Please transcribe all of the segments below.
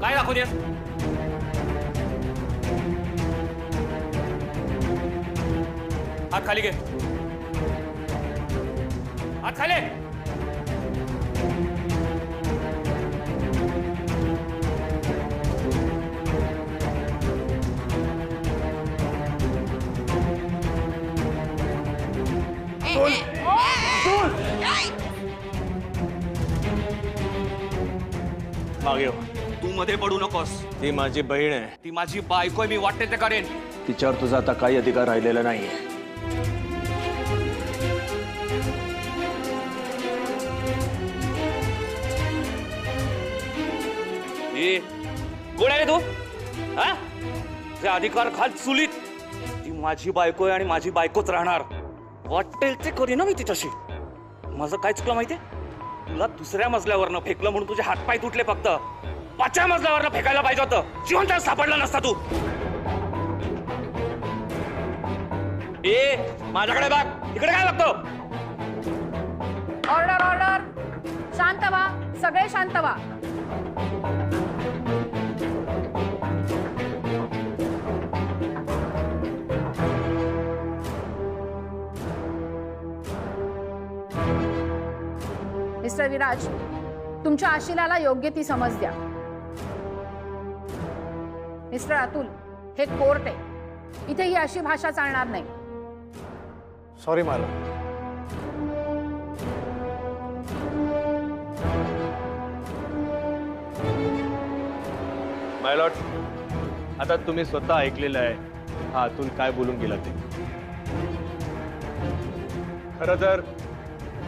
काय दाखवतेस? हात खाली घे. हात खाली. मागे हो. तू मध्ये पडू नकोस. ती माझी बहीण आहे. ती माझी बायको आहे. मी वाटते ते करेन. तिच्यावर तुझा आता काही अधिकार राहिलेला नाहीये. कोण आहे तू? हा? जे अधिकार खाल चुलीत. ती माझी बायको आहे आणि माझी बायकोच राहणार. वाटेल ते करी ना मी तिच्याशी. माझं काय चुकलं माहितीये? तुला दुसऱ्या मजल्यावरनं फेकलं म्हणून तुझे हातपाय तुटले. फक्त 5व्या मजल्यावरनं फेकायला पाहिजे होतं. जिवंत सापडला नसता तू. ए माझ्याकडे बघ. इकडे काय बघतो? Order order. शांत व्हा, सगळे शांत व्हा. मिस्टर विराज, तुमच्या आशिलाला योग्य ती समज द्या. मिस्टर अतुल, हे कोर्ट आहे. इथे ही अशी भाषा चालणार नाही. सॉरी मला. माय लॉर्ड, आता तुम्ही स्वतः ऐकलेलं आहे हा अतुल काय बोलून गेला ते. खरं तर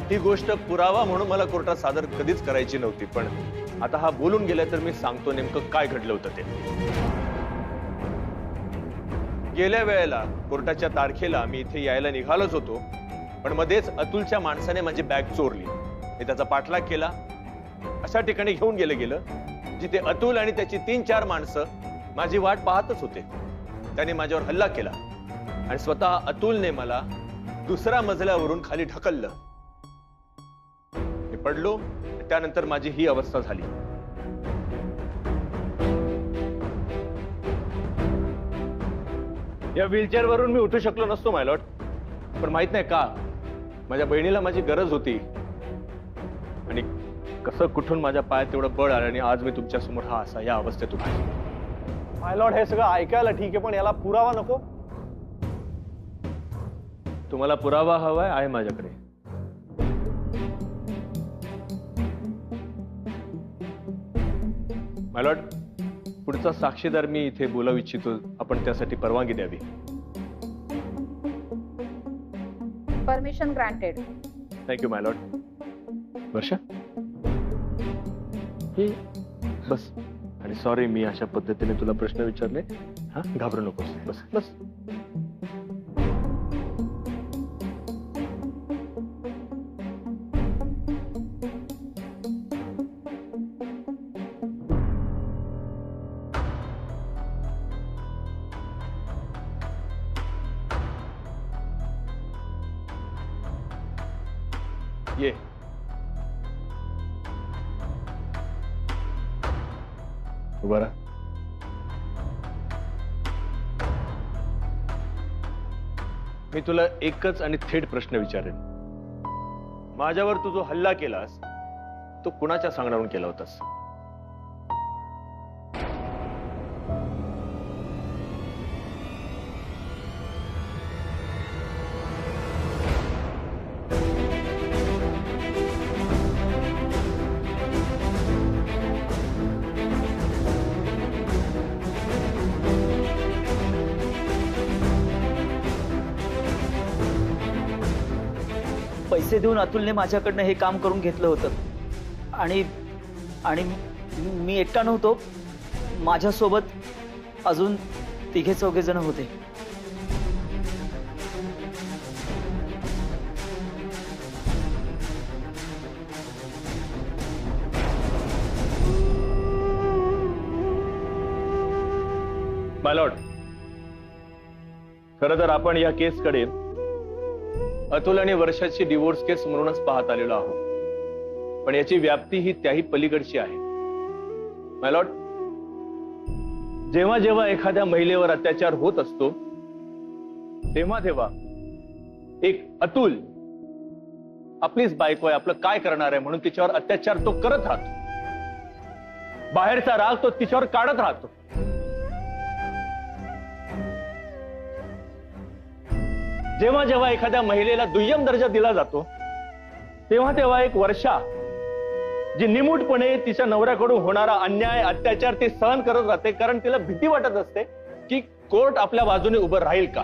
ही गोष्ट पुरावा म्हणून मला कोर्टात सादर कधीच करायची नव्हती, पण आता हा बोलून गेला तर मी सांगतो नेमकं काय घडलं होतं ते. गेल्या वेळेला कोर्टाच्या तारखेला मी इथे यायला निघालोच होतो, पण मध्येच अतुलच्या माणसाने माझी बॅग चोरली. मी त्याचा पाठलाग केला. अशा ठिकाणी घेऊन गेलं जिथे अतुल आणि त्याची 3-4 माणसं माझी वाट पाहतच होते. त्याने माझ्यावर हल्ला केला आणि स्वतः अतुलने मला दुसऱ्या मजल्यावरून खाली ढकललं. मी पडलो. त्यानंतर माझी ही अवस्था झाली. या व्हीलचेअर वरून मी उठू शकलो नसतो माय लॉर्ड, पण माहित नाही का माझ्या बहिणीला माझी गरज होती आणि कसं कुठून माझ्या पायात तेवढं बळ आलं आणि आज मी तुमच्या समोर हा असा या अवस्थेत उभा आहे. माय लॉर्ड, हे सगळं ऐकायला ठीक आहे, पण याला पुरावा नको? तुम्हाला पुरावा हवाय? आहे माझ्याकडे. माय लॉर्ड, पुढचा साक्षीदार मी इथे बोलावू इच्छितो. आपण त्यासाठी परवानगी द्यावी. Permission granted. थँक्यू माय लॉर्ड. वर्षा, बस. आणि सॉरी मी अशा पद्धतीने तुला प्रश्न विचारले. हा, घाबरू नकोस. बस बस. ये. उभा रहा. मी तुला एकच आणि थेट प्रश्न विचारेन. माझ्यावर तू जो हल्ला केलास तो कुणाच्या सांगण्यावरून केला होतास? पैसे देऊन अतुलने माझ्याकडनं हे काम करून घेतलं होतं आणि आणि मी एकटा नव्हतो. माझ्यासोबत अजून 3-4 जण होते. माय लॉर्ड, खरं तर आपण या केसकडे अतुल आणि वर्षाची डिवोर्स केस म्हणूनच पाहत आलेलो आहोत, पण याची व्याप्ती ही त्याही पलीकडची आहे. माय लॉर्ड, जेव्हा जेव्हा एखाद्या महिलेवर अत्याचार होत असतो तेव्हा तेव्हा एक अतुल आपलीच बायको आहे, आपलं काय करणार आहे म्हणून तिच्यावर अत्याचार तो करत राहतो. बाहेरचा राग तो तिच्यावर काढत राहतो. जेव्हा जेव्हा एखाद्या महिलेला दुय्यम दर्जा दिला जातो तेव्हा तेव्हा एक वर्षा जी निमूटपणे तिच्या नवऱ्याकडून होणारा अन्याय अत्याचार ती सहन करत राहते, कारण तिला भीती वाटत असते की कोर्ट आपल्या बाजूने उभं राहील का.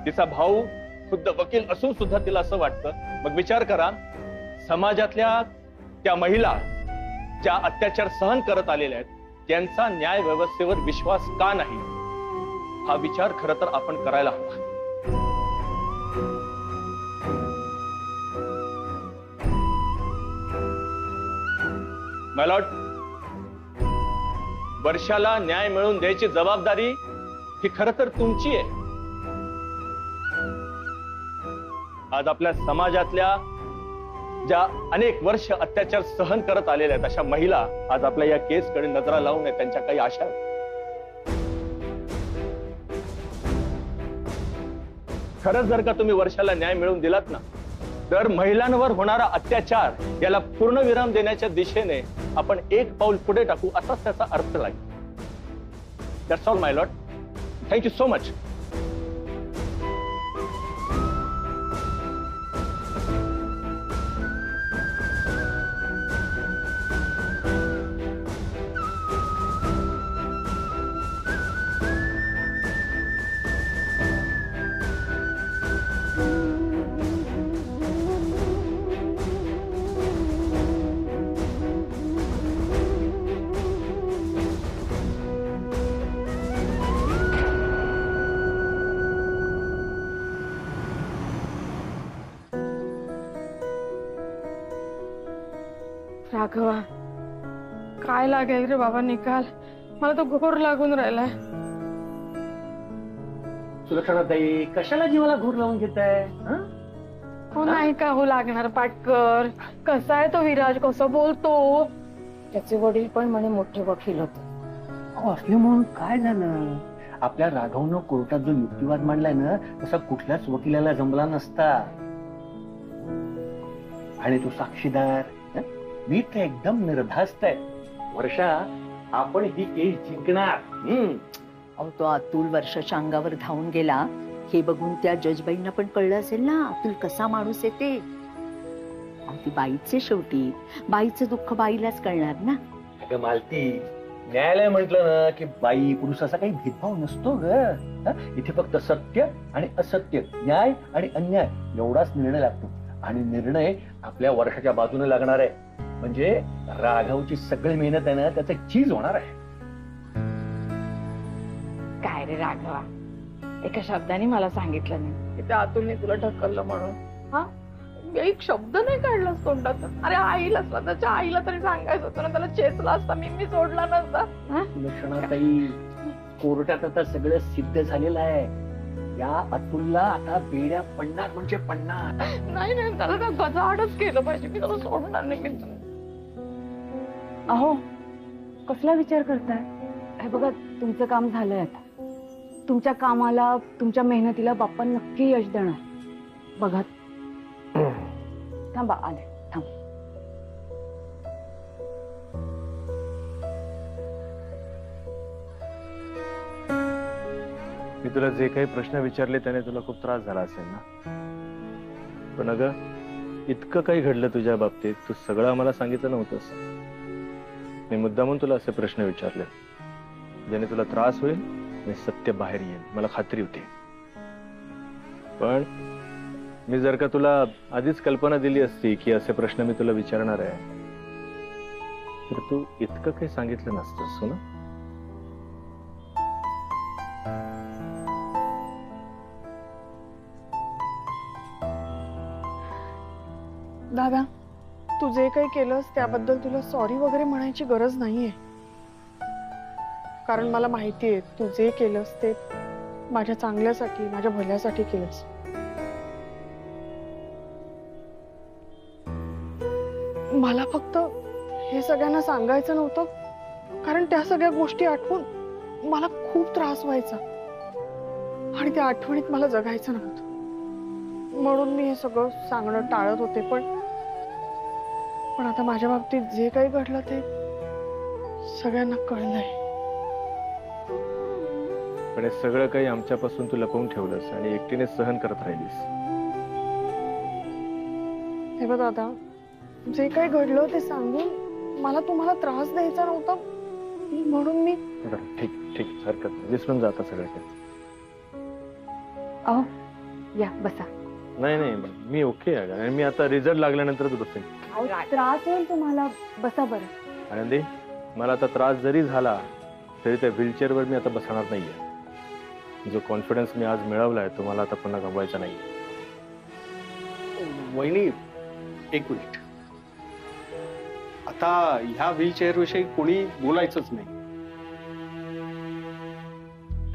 तिचा भाऊ खुद्द वकील असून सुद्धा तिला असं वाटतं. मग विचार करा, समाजातल्या त्या महिला ज्या अत्याचार सहन करत आलेल्या आहेत त्यांचा न्याय व्यवस्थेवर विश्वास का नाही, हा विचार खरं तर आपण करायला हवा. माय लॉर्ड, वर्षाला न्याय मिळवून द्यायची जबाबदारी ही खरं तर तुमची आहे. आज आपल्या समाजातल्या ज्या अनेक वर्ष अत्याचार सहन करत आलेल्या आहेत अशा महिला आज आपल्या या केसकडे नजरा लावून त्यांच्या काही आशा आहेत. खरंच जर का तुम्ही वर्षाला न्याय मिळवून दिलात ना, तर महिलांवर होणारा अत्याचार याला पूर्णविराम देण्याच्या दिशेने आपण एक पाऊल पुढे टाकू असाच त्याचा अर्थ लागेल. That's all my lord. Thank you so much. Raghava, काय लागेल रे बाबा निकाल? मला तो घोर लागून राहिलाय. सुलक्षणाताई, कशाला जीवाला घोर लावून घेताय? हो नाही का हो लागणार पाटकर. कसा आहे तो विराज, कसं बोलतो. त्याचे वडील पण म्हणे मोठे वकील होते. असले म्हणून काय झालं? आपल्या राघवनं कोर्टात जो युक्तिवाद मांडलाय ना, तसा कुठल्याच वकिलाला जमला नसता. आणि तो साक्षीदार मी तर एकदम निर्धास्त आहे. वर्षा, आपण ही केस जिंकणार. अहो, तो अतुल वर्षाच्या अंगावर धावून गेला हे बघून त्या जजबाईंना पण कळलं असेल ना अतुल कसा माणूस आहे ते. अहो, ती बाईचे शेवटी बाईचं दुःख बाईलाच कळणार ना. अगं मालती, न्यायालय म्हटलं ना की बाई पुरुष असा काही भेदभाव नसतो ग. इथे फक्त सत्य आणि असत्य, न्याय आणि अन्याय एवढाच निर्णय लागतो. आणि निर्णय आपल्या वर्षाच्या बाजूने लागणार आहे. म्हणजे राघवची सगळी मेहनत आहे ना त्याचं चीज होणार आहे. काय रे राघवा, एका शब्दाने मला सांगितलं नाही की त्या अतुलने तुला ढकललं म्हणून. हा, एक शब्द नाही काढलास तोंडातून. अरे आईला, स्वतःच्या आईला तरी सांगायचं होतं ना, त्याला चेचला असता, मी सोडला नसता. लक्षणाताई, कोर्टात आता सगळं सिद्ध झालेलं आहे. या अतुलला आता बेड्या पडणार म्हणजे पडणार. नाही नाही, त्याला त्या गजाआडच केलं पाहिजे. मी त्याला सोडणार नाही. अहो, कसला विचार करताय? हे बघा, तुमचं काम झालंय आता. तुमच्या कामाला, तुमच्या मेहनतीला बाप्पा नक्की यश देणार. बघा, थांबा, आले, थांब. मी तुला जे काही प्रश्न विचारले त्याने तुला खूप त्रास झाला असेल ना. पण अगं, इतकं काही घडलं तुझ्या बाबतीत, तू सगळं आम्हाला सांगितलं नव्हतंस. मी मुद्दामून तुला असे प्रश्न विचारले ज्याने तुला त्रास होईल आणि सत्य बाहेर येईल, मला खात्री होती. पण मी जर का तुला आधीच कल्पना दिली असती की असे प्रश्न मी तुला विचारणार आहे, तर तू इतकं काही सांगितलं नसतंस हो ना. दादा, तू जे काही केलंस त्याबद्दल तुला सॉरी वगैरे म्हणायची गरज नाहीये. कारण मला माहितीये तू जे केलंस ते माझ्या चांगल्यासाठी, माझ्या भल्यासाठी केलंस. मला फक्त हे सगळ्यांना सांगायचं नव्हतं, कारण त्या सगळ्या गोष्टी आठवून मला खूप त्रास व्हायचा आणि त्या आठवणीत मला जगायचं नव्हतं. म्हणून मी हे सगळं सांगणं टाळत होते. पण आता माझ्या बाबतीत जे काही घडलं ते सगळ्यांना कळलंय. पण हे सगळं काही आमच्यापासून तू लपवून ठेवलंस आणि एकटीने सहन करत राहिलीस. हे बघ दादा, जे काही घडलं ते सांगून मला तुम्हाला त्रास द्यायचा नव्हता म्हणून मी. ठीक ठीक, हरकत नाही, विसरून जाता सगळं काही. अहो या बसा. नाही नाही, मी ओके आहे आणि मी आता रिझल्ट लागल्यानंतरच बसेन. त्रास होईल तुम्हाला, बसा बरं. आनंदी, मला आता त्रास जरी झाला तरी त्या व्हीलचेअरवर मी आता बसणार नाहीये. जो कॉन्फिडन्स मी आज मिळवलाय तो मला आता पुन्हा गमवायचा नाही. वहिनी, एक मिनिट. आता ह्या व्हीलचेअर विषयी कोणी बोलायचंच नाही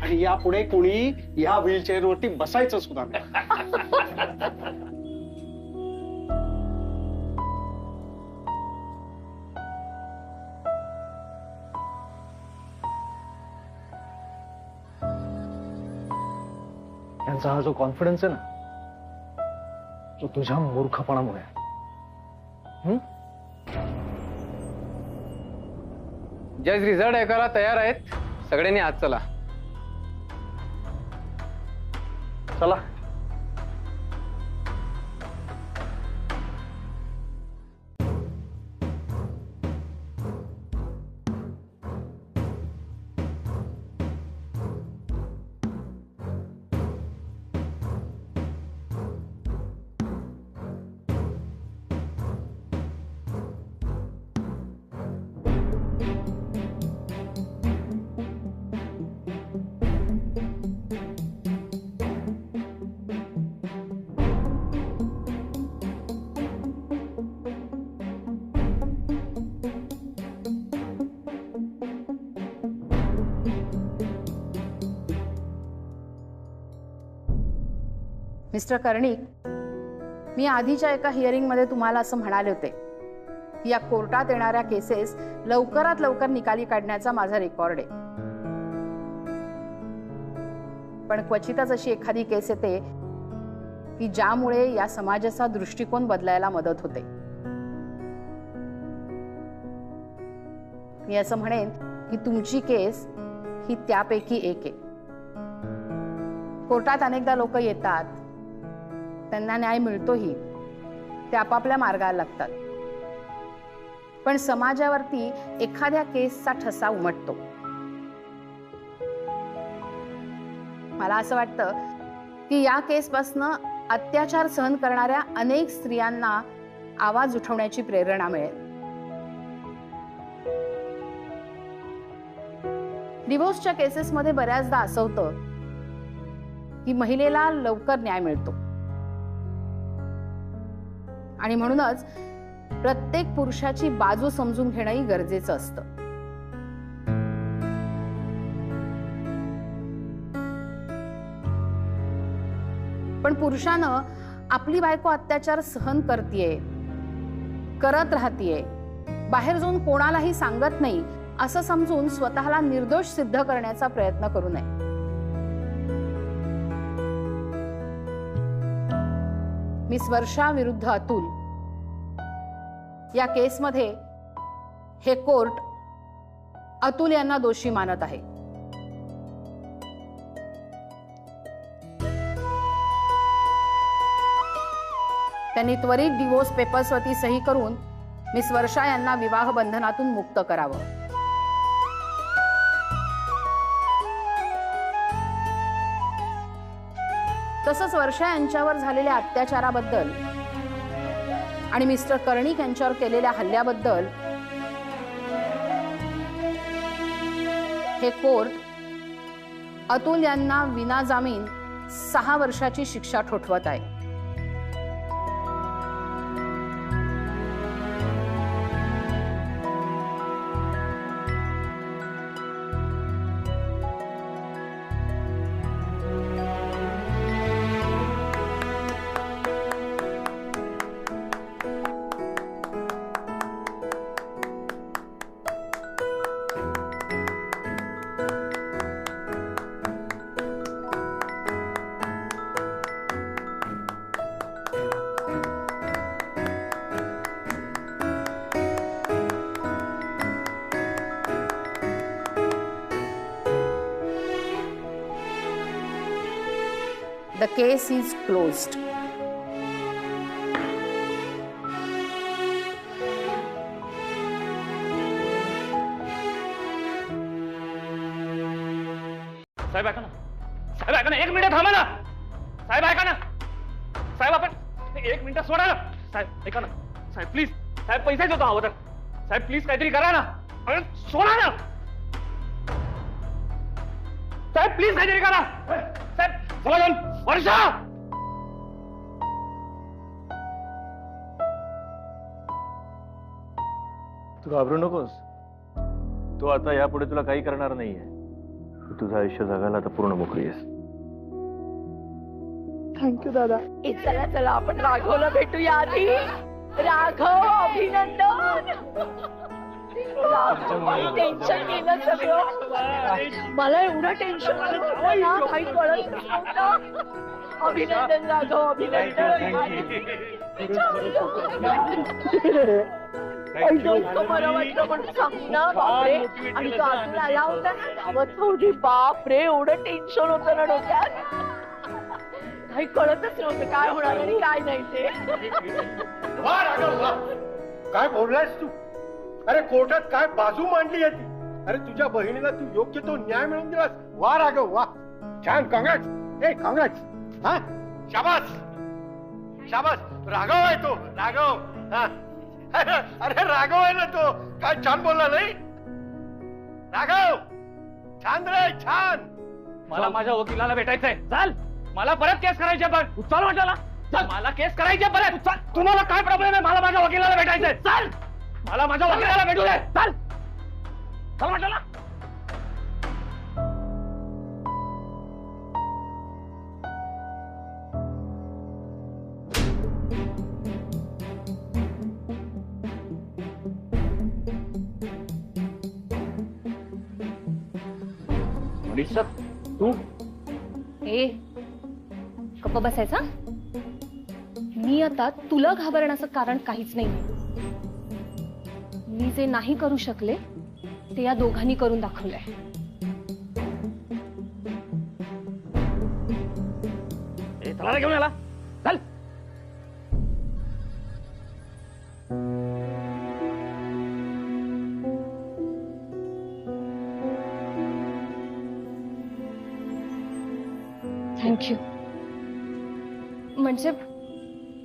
आणि यापुढे कोणी या व्हीलचेअर वरती बसायचं सुद्धा नाही. यांचा हा जो कॉन्फिडन्स आहे ना, तो तुझ्या मूर्खपणामुळे आहे. जज रिझल्ट ऐकायला तयार आहेत सगळ्यांनी. आज चला. चला. मिस्टर कर्णिक, मी आधीच्या एका हिअरिंगमध्ये तुम्हाला असं म्हणाले होते की या कोर्टात येणाऱ्या केसेस लवकरात लवकर निकाली काढण्याचा माझा रेकॉर्ड आहे. पण क्वचितच अशी एखादी केस येते की ज्यामुळे या समाजाचा दृष्टिकोन बदलायला मदत होते. मी असं म्हणेन की तुमची केस ही त्यापैकी एक आहे. कोर्टात अनेकदा लोक येतात, त्यांना न्याय मिळतोही, ते आपापल्या मार्गाला लागतात, पण समाजावरती एखाद्या केसचा ठसा उमटतो. मला असं वाटतं की या केसपासनं अत्याचार सहन करणाऱ्या अनेक स्त्रियांना आवाज उठवण्याची प्रेरणा मिळेल. डिव्होर्सच्या केसेसमध्ये बऱ्याचदा असं होतं की महिलेला लवकर न्याय मिळतो आणि म्हणूनच प्रत्येक पुरुषाची बाजू समजून घेणंही गरजेचं असतं. पण पुरुषानं आपली बायको अत्याचार सहन करतीये, करत राहतीये, बाहेर जाऊन कोणालाही सांगत नाही असं समजून स्वतःला निर्दोष सिद्ध करण्याचा प्रयत्न करू नये. मिस वर्षा विरुद्ध अतुल या केसमध्ये हे कोर्ट अतुल यांना दोषी मानत आहे. त्यांनी त्वरित डिवोर्स पेपर्सवरती सही करून मिस वर्षा यांना विवाह बंधनातून मुक्त करावं. तसंच वर्षा यांच्यावर झालेल्या अत्याचाराबद्दल आणि मिस्टर कर्णिक यांच्यावर केलेल्या हल्ल्याबद्दल हे कोर्ट अतुल यांना विनाजामीन 6 वर्षाची शिक्षा ठोठवत आहे. The case is closed. साहेब ऐका ना, साहेब ऐका ना, एक मिनिट थांबा ना. साहेब ऐका ना, साहेब आपण एक मिनिट सोडा ना. साहेब ऐका ना, साहेब प्लीज, साहेब पैसे देतो हवं तर. साहेब प्लीज काहीतरी करा ना. अरे सोडा ना साहेब, प्लीज काहीतरी करा. साहेब समाधान, वर्षा. तू घाबरू नकोस. तू आता यापुढे तुला काही करणार नाहीये. तू तुझं आयुष्य जगायला आता पूर्ण मोकळी आहेस. थँक्यू दादा. चला चला आपण राघवला भेटूया आधी. राघव अभिनंदन. टेन्शन गेलं सगळं. मला एवढं टेन्शन आलं ना, काही कळत नव्हतं. अभिनंदन राघव, अभिनंदन. बरं वाटलं म्हणून सांगू ना. बापरे. आणि तो अजून आला होता ना गावात होती. बापरे एवढं टेन्शन होतं ना डोक्यात. काही कळतच नव्हतं काय होणार आणि काय नाही ते. काय बोललायस तू? अरे कोर्टात काय बाजू मांडली आहे ती. अरे तुझ्या बहिणीला तू योग्य तो न्याय मिळवून दिलास. वा राघव वा. छान. काँग्रेस. ए काँग्रेस. हा शाबास शाबास. राघव आहे तो. राघव. हा अरे राघव आहे ना तो. काय छान बोलला नाही राघव. छान रे छान. मला माझ्या वकिलाला भेटायचंय. चाल. मला परत केस करायची आहे. पण चाल म्हटलं. चल मला केस करायची आहे परत. तुम्हाला काय प्रॉब्लेम आहे? मला माझ्या वकिलाला भेटायचंय. चाल. मला माझ्या वकिलाला भेटू दे. चाल. चल म्हटलं. तू ए गप्प बसायचा. मी आता तुला घाबरण्याचं कारण काहीच नाही. मी जे नाही करू शकले ते या दोघांनी करून दाखवलंय. चला घेऊन आला. चल. थँक्यू. म्हणजे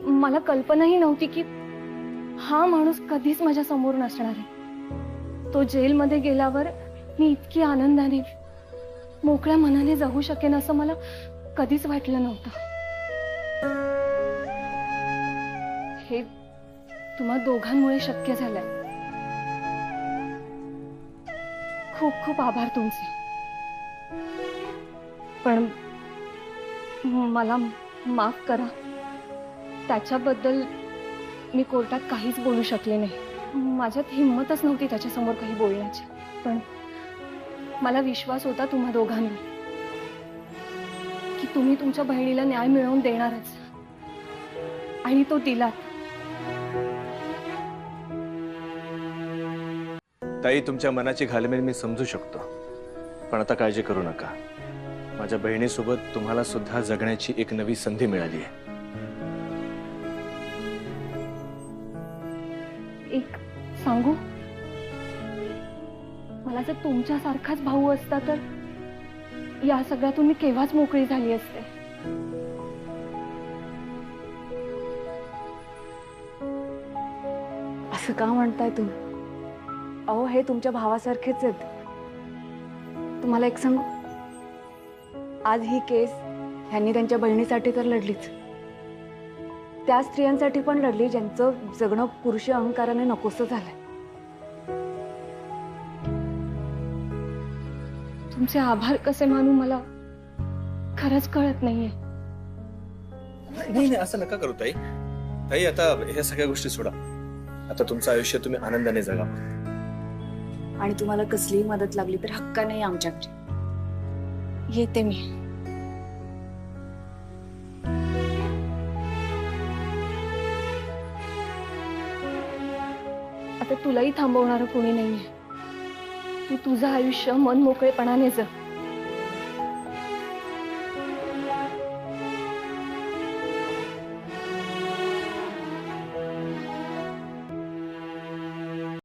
मला कल्पनाही नव्हती की हा माणूस कधीच माझ्या समोर नसणार आहे. तो जेलमध्ये गेल्यावर मी इतकी आनंदाने मोकळ्या मनाने जगू शकेन असं मला कधीच वाटलं नव्हतं. हे तुम्हा दोघांमुळे शक्य झालंय. खूप खूप आभार तुमचे. पण मला माफ करा. त्याच्याबद्दल मी कोर्टात काहीच बोलू शकले नाही. माझ्यात हिंमतच नव्हती त्याच्यासमोर काही बोलण्याची. पण मला विश्वास होता तुम्हा दोघांवर की तुम्ही तुमच्या बहिणीला न्याय मिळवून देणारच. आणि तो दिलात. ताई, तुमच्या मनाची घालमेल मी समजू शकतो. पण आता काळजी करू नका. माझ्या बहिणीसोबत तुम्हाला सुद्धा जगण्याची एक नवी संधी मिळाली आहे. एक सांगू, मला जर तुमच्यासारखाच भाऊ असता तर या सगळ्यातून मी केव्हाच मोकळी झाली असते. असं का म्हणताय तुम्ही? अहो हे तुमच्या भावासारखेच आहेत. तुम्हाला एक सांगू, आज ही केस ह्यांनी त्यांच्या बहिणीसाठी तर लढलीच, त्या स्त्रियांसाठी पण लढली ज्यांचं जगणं पुरुष अहंकाराने नकोसं झालंय. तुमचे आभार कसे मानू मला खरंच कळत नाहीये. नाही असं नका करू ताई. ताई आता ह्या सगळ्या गोष्टी सोडा. आता तुमचं आयुष्य तुम्ही आनंदाने जगा. आणि तुम्हाला कसलीही मदत लागली तर हक्काने या आमच्याकडे. येते मी. आता तुलाही थांबवणारं कोणी नाहीये. तू तुझं आयुष्य मन मोकळेपणाने जग.